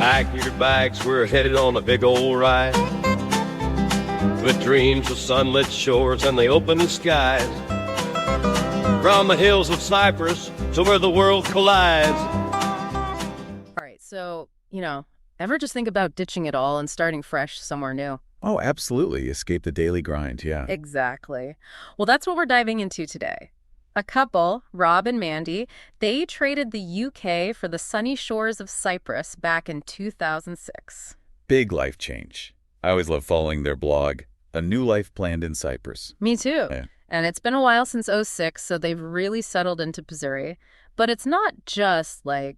Pack your bags, we're headed on a big old ride, with dreams of sunlit shores and the open skies, from the hills of Cyprus to where the world collides. All right, so, ever just think about ditching it all and starting fresh somewhere new? Oh, absolutely. Escape the daily grind, yeah. Exactly. Well, that's what we're diving into today. A couple, Rob and Mandy, they traded the UK for the sunny shores of Cyprus back in 2006. Big life change. I always love following their blog, A New Life Planned in Cyprus. Me too. Yeah. And it's been a while since '06, so they've really settled into Missouri. But it's not just like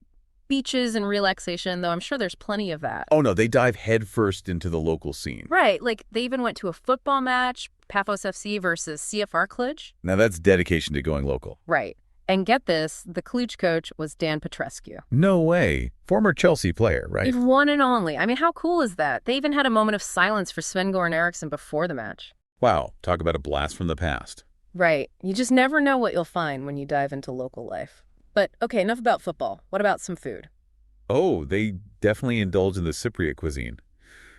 beaches and relaxation, though I'm sure there's plenty of that. Oh, no, they dive headfirst into the local scene. Right, like they even went to a football match, Paphos FC versus CFR Cluj. Now, that's dedication to going local. Right. And get this, the Cluj coach was Dan Petrescu. No way. Former Chelsea player, right? The one and only. I mean, how cool is that? They even had a moment of silence for Sven-Goran Eriksson before the match. Wow, talk about a blast from the past. Right. You just never know what you'll find when you dive into local life. But, okay, enough about football. What about some food? Oh, they definitely indulge in the Cypriot cuisine.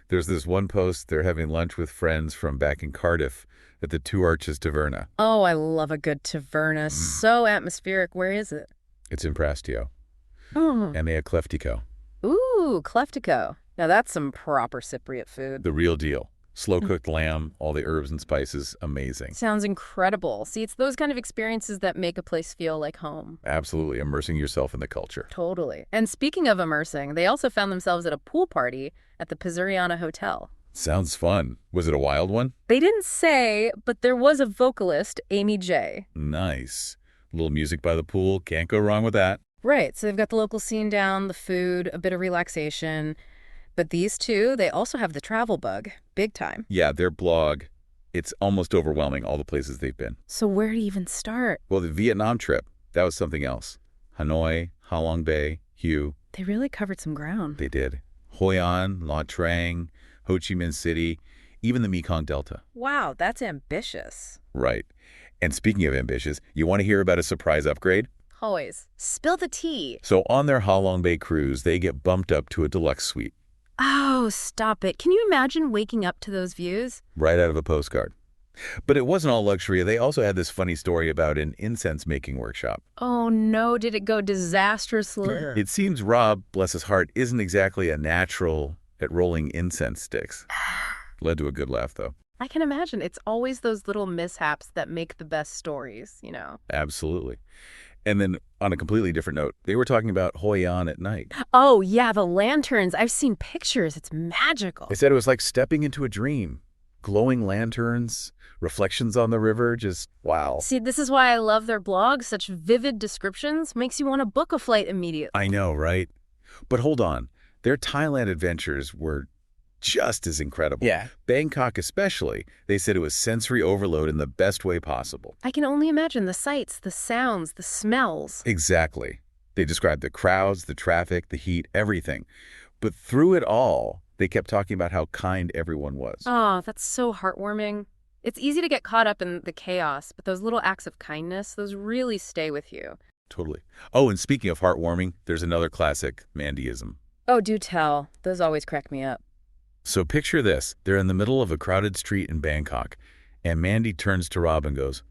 There's this one post, they're having lunch with friends from back in Cardiff at the Two Arches Taverna. Oh, I love a good taverna. So atmospheric. Where is it? It's in Prastio. Oh. Emea Kleftico. Ooh, Kleftico. Now that's some proper Cypriot food. The real deal. Slow-cooked lamb, all the herbs and spices, amazing. Sounds incredible. See, it's those kind of experiences that make a place feel like home. Absolutely, immersing yourself in the culture. Totally. And speaking of immersing, they also found themselves at a pool party at the Pizzuriana Hotel. Sounds fun. Was it a wild one? They didn't say, but there was a vocalist, Amy J. Nice. A little music by the pool, can't go wrong with that. Right, so they've got the local scene down, the food, a bit of relaxation. But these two, they also have the travel bug, big time. Yeah, their blog, it's almost overwhelming, all the places they've been. So where to even start? Well, the Vietnam trip, that was something else. Hanoi, Halong Bay, Hue. They really covered some ground. They did. Hoi An, Nha Trang, Ho Chi Minh City, even the Mekong Delta. Wow, that's ambitious. Right. And speaking of ambitious, you want to hear about a surprise upgrade? Always. Spill the tea. So on their Halong Bay cruise, they get bumped up to a deluxe suite. Oh, stop it. Can you imagine waking up to those views? Right out of a postcard. But it wasn't all luxury. They also had this funny story about an incense-making workshop. Oh, no. Did it go disastrously? It seems Rob, bless his heart, isn't exactly a natural at rolling incense sticks. Led to a good laugh, though. I can imagine. It's always those little mishaps that make the best stories, Absolutely. And then on a completely different note, they were talking about Hoi An at night. Oh, yeah, the lanterns. I've seen pictures. It's magical. They said it was like stepping into a dream. Glowing lanterns, reflections on the river, just wow. See, this is why I love their blog. Such vivid descriptions makes you want to book a flight immediately. I know, right? But hold on. Their Thailand adventures were just as incredible. Yeah. Bangkok especially, they said it was sensory overload in the best way possible. I can only imagine the sights, the sounds, the smells. Exactly. They described the crowds, the traffic, the heat, everything. But through it all, they kept talking about how kind everyone was. Oh, that's so heartwarming. It's easy to get caught up in the chaos, but those little acts of kindness, those really stay with you. Totally. Oh, and speaking of heartwarming, there's another classic, Mandyism. Oh, do tell. Those always crack me up. So picture this. They're in the middle of a crowded street in Bangkok, and Mandy turns to Rob and goes,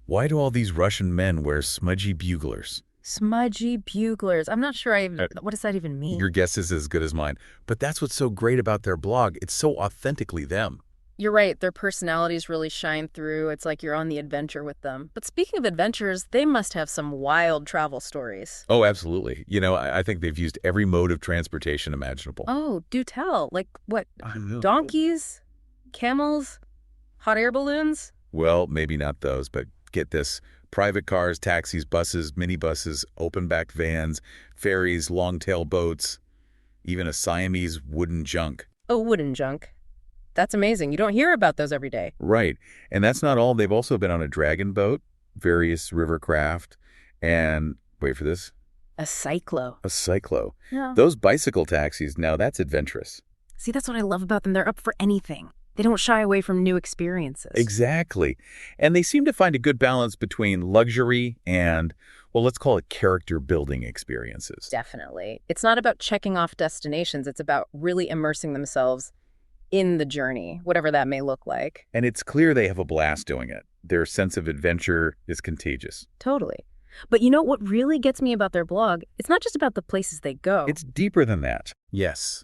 "Why do all these Russian men wear smudgy buglers?" Smudgy buglers. I'm not sure what does that even mean? Your guess is as good as mine. But that's what's so great about their blog. It's so authentically them. You're right. Their personalities really shine through. It's like you're on the adventure with them. But speaking of adventures, they must have some wild travel stories. Oh, absolutely. I think they've used every mode of transportation imaginable. Oh, do tell. Like what? I know. Donkeys? Camels? Hot air balloons? Well, maybe not those, but get this. Private cars, taxis, buses, minibuses, open-back vans, ferries, long-tail boats, even a Siamese wooden junk. Oh, wooden junk. That's amazing. You don't hear about those every day. Right. And that's not all. They've also been on a dragon boat, various river craft, and, wait for this, A cyclo. a cyclo. Yeah. Those bicycle taxis, now that's adventurous. See, that's what I love about them. They're up for anything. They don't shy away from new experiences. Exactly. And they seem to find a good balance between luxury and, well, let's call it character-building experiences. Definitely. It's not about checking off destinations. It's about really immersing themselves in the journey, whatever that may look like. And it's clear they have a blast doing it. Their sense of adventure is contagious. Totally. But you know what really gets me about their blog? It's not just about the places they go. It's deeper than that. Yes.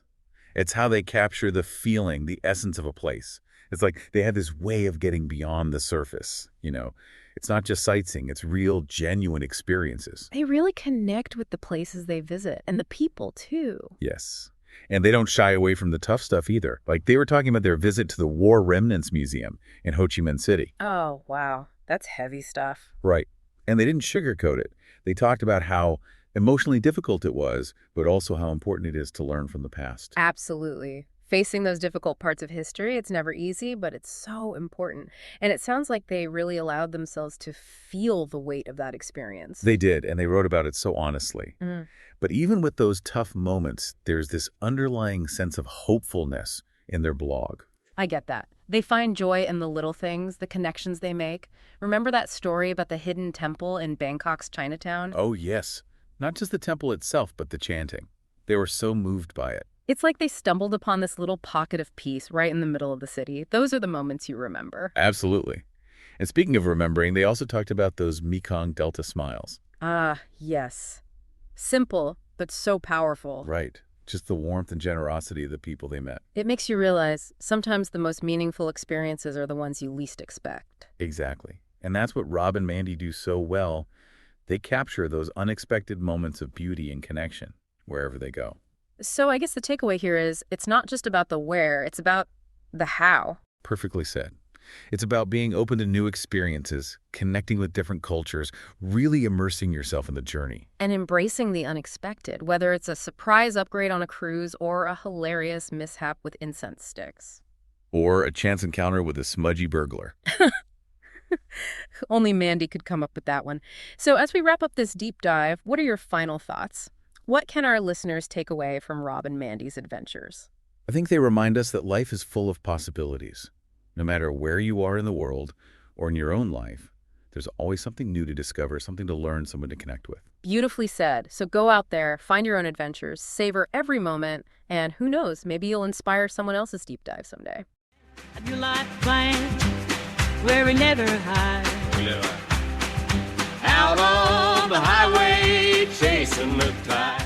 It's how they capture the feeling, the essence of a place. It's like they have this way of getting beyond the surface, you know. It's not just sightseeing, it's real, genuine experiences. They really connect with the places they visit and the people, too. Yes. And they don't shy away from the tough stuff either. Like they were talking about their visit to the War Remnants Museum in Ho Chi Minh City. Oh, wow. That's heavy stuff. Right. And they didn't sugarcoat it. They talked about how emotionally difficult it was, but also how important it is to learn from the past. Absolutely. Facing those difficult parts of history, it's never easy, but it's so important. And it sounds like they really allowed themselves to feel the weight of that experience. They did, and they wrote about it so honestly. Mm. But even with those tough moments, there's this underlying sense of hopefulness in their blog. I get that. They find joy in the little things, the connections they make. Remember that story about the hidden temple in Bangkok's Chinatown? Oh, yes. Not just the temple itself, but the chanting. They were so moved by it. It's like they stumbled upon this little pocket of peace right in the middle of the city. Those are the moments you remember. Absolutely. And speaking of remembering, they also talked about those Mekong Delta smiles. Ah, yes. Simple, but so powerful. Right. Just the warmth and generosity of the people they met. It makes you realize sometimes the most meaningful experiences are the ones you least expect. Exactly. And that's what Rob and Mandy do so well. They capture those unexpected moments of beauty and connection wherever they go. So I guess the takeaway here is it's not just about the where, it's about the how. Perfectly said. It's about being open to new experiences, connecting with different cultures, really immersing yourself in the journey. And embracing the unexpected, whether it's a surprise upgrade on a cruise or a hilarious mishap with incense sticks. Or a chance encounter with a smudgy burglar. Only Mandy could come up with that one. So as we wrap up this deep dive, what are your final thoughts? What can our listeners take away from Rob and Mandy's adventures? I think they remind us that life is full of possibilities. No matter where you are in the world or in your own life, there's always something new to discover, something to learn, someone to connect with. Beautifully said. So go out there, find your own adventures, savor every moment, and who knows, maybe you'll inspire someone else's deep dive someday. Your life plan where we never hide. Out on the highway, chasing the tide.